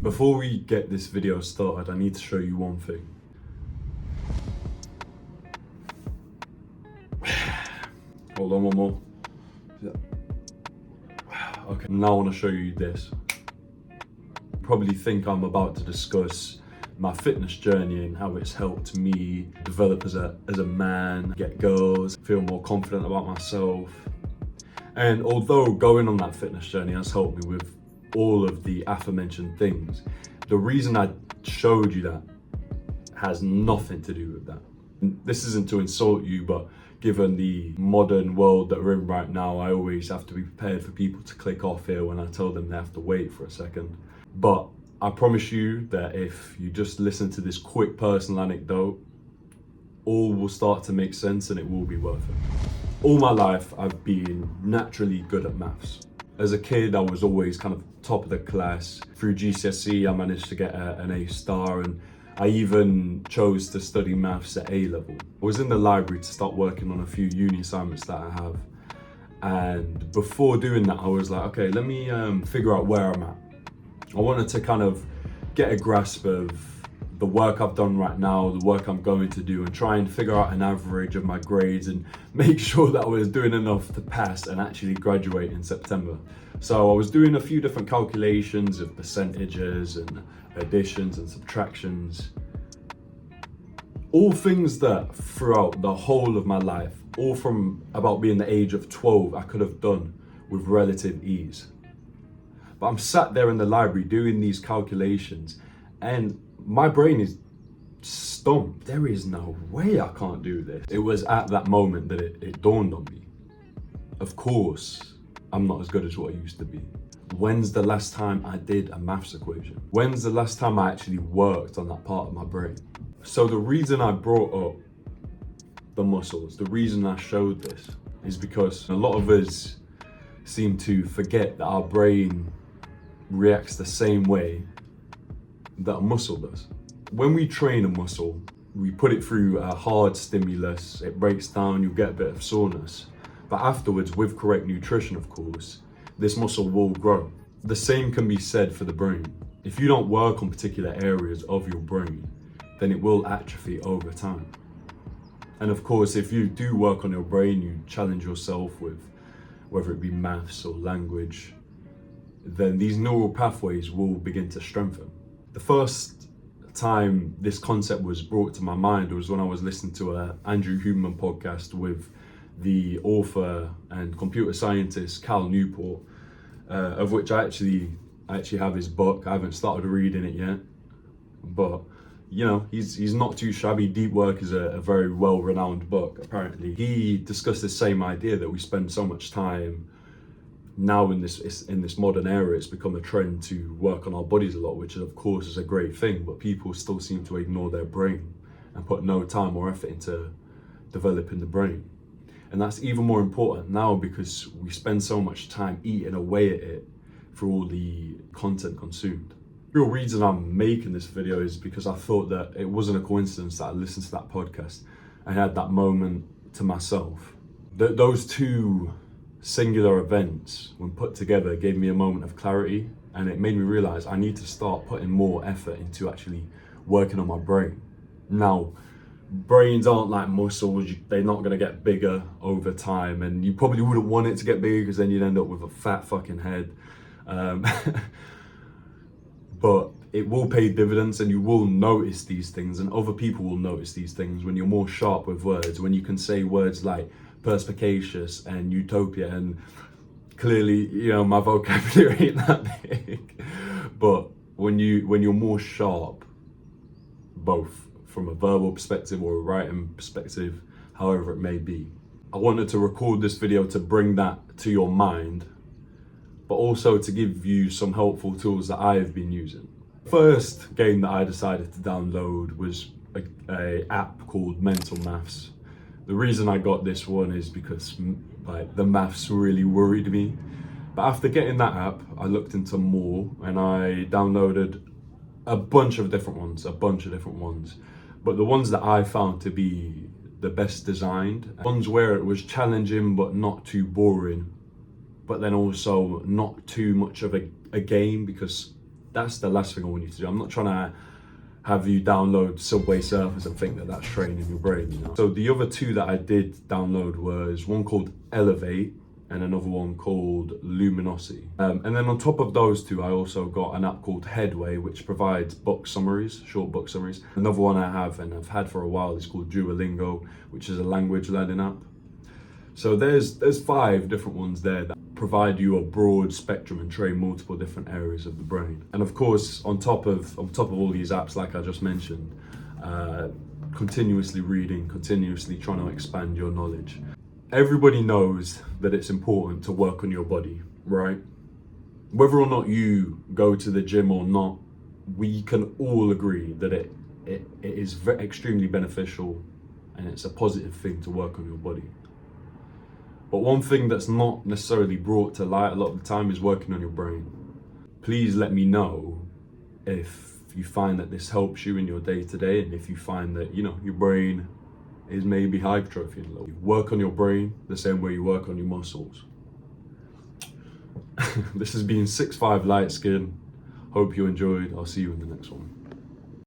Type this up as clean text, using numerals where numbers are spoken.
Before we get this video started, I need to show you one thing. Hold on, one more. Okay, now I want to show you this. You probably think I'm about to discuss my fitness journey and how it's helped me develop as a man, get girls, feel more confident about myself. And although going on that fitness journey has helped me with all of the aforementioned things, the reason I showed you that has nothing to do with that. This isn't to insult you, but given the modern world that we're in right now, I always have to be prepared for people to click off here when I tell them they have to wait for a second. But I promise you that if you just listen to this quick personal anecdote, all will start to make sense and it will be worth it. All my life, I've been naturally good at maths. As a kid, I was always kind of top of the class. Through GCSE, I managed to get an A star, and I even chose to study maths at A level. I was in the library to start working on a few uni assignments that I have. And before doing that, I was like, okay, let me figure out where I'm at. I wanted to kind of get a grasp of the work I've done right now, the work I'm going to do, and try and figure out an average of my grades and make sure that I was doing enough to pass and actually graduate in September. So I was doing a few different calculations of percentages and additions and subtractions. All things that throughout the whole of my life, all from about being the age of 12, I could have done with relative ease. But I'm sat there in the library doing these calculations and my brain is stumped. There is no way I can't do this. It was at that moment that it dawned on me. Of course, I'm not as good as what I used to be. When's the last time I did a maths equation? When's the last time I actually worked on that part of my brain? So the reason I brought up the muscles, the reason I showed this, is because a lot of us seem to forget that our brain reacts the same way that a muscle does. When we train a muscle, we put it through a hard stimulus, it breaks down, you get a bit of soreness. But afterwards, with correct nutrition, of course, this muscle will grow. The same can be said for the brain. If you don't work on particular areas of your brain, then it will atrophy over time. And of course, if you do work on your brain, you challenge yourself with whether it be maths or language, then these neural pathways will begin to strengthen. The first time this concept was brought to my mind was when I was listening to an Andrew Huberman podcast with the author and computer scientist Cal Newport, of which I actually have his book. I haven't started reading it yet, but you know, he's not too shabby. Deep Work is a very well-renowned book, apparently. He discussed the same idea that we spend so much time now in this modern era. It's become a trend to work on our bodies a lot, which of course is a great thing, but people still seem to ignore their brain and put no time or effort into developing the brain. And that's even more important now because we spend so much time eating away at it through all the content consumed. The real reason I'm making this video is because I thought that it wasn't a coincidence that I listened to that podcast and had that moment to myself. Those two singular events, when put together, gave me a moment of clarity, and it made me realize I need to start putting more effort into actually working on my brain. Now, brains aren't like muscles. They're not going to get bigger over time, and you probably wouldn't want it to get bigger because then you'd end up with a fat fucking head. But it will pay dividends, and you will notice these things, and other people will notice these things when you're more sharp with words, when you can say words like perspicacious and utopia, and clearly, you know, my vocabulary ain't that big, but when you're more sharp, both from a verbal perspective or a writing perspective, however it may be. I wanted to record this video to bring that to your mind, but also to give you some helpful tools that I have been using. First game that I decided to download was a app called Mental Maths. The reason I got this one is because like the maths really worried me. But after getting that app, I looked into more and I downloaded a bunch of different ones. But the ones that I found to be the best designed, ones where it was challenging but not too boring, but then also not too much of a game, because That's the last thing I want you to do. I'm not trying to have you download Subway Surfers and think that that's training your brain, you know. So the other two that I did download was one called Elevate and another one called Luminosity. And then on top of those two, I also got an app called Headway, which provides book summaries, short book summaries. Another one I have and I've had for a while is called Duolingo, which is a language learning app. So there's 5 different ones there that provide you a broad spectrum and train multiple different areas of the brain. And of course, on top of all these apps, like I just mentioned, continuously reading, continuously trying to expand your knowledge. Everybody knows that it's important to work on your body, right? Whether or not you go to the gym or not, we can all agree that it is extremely beneficial and it's a positive thing to work on your body. But one thing that's not necessarily brought to light a lot of the time is working on your brain. Please let me know if you find that this helps you in your day to day, and if you find that, you know, your brain is maybe hypertrophying a little. Work on your brain the same way you work on your muscles. This has been 6'5" Light Skin. Hope you enjoyed. I'll see you in the next one.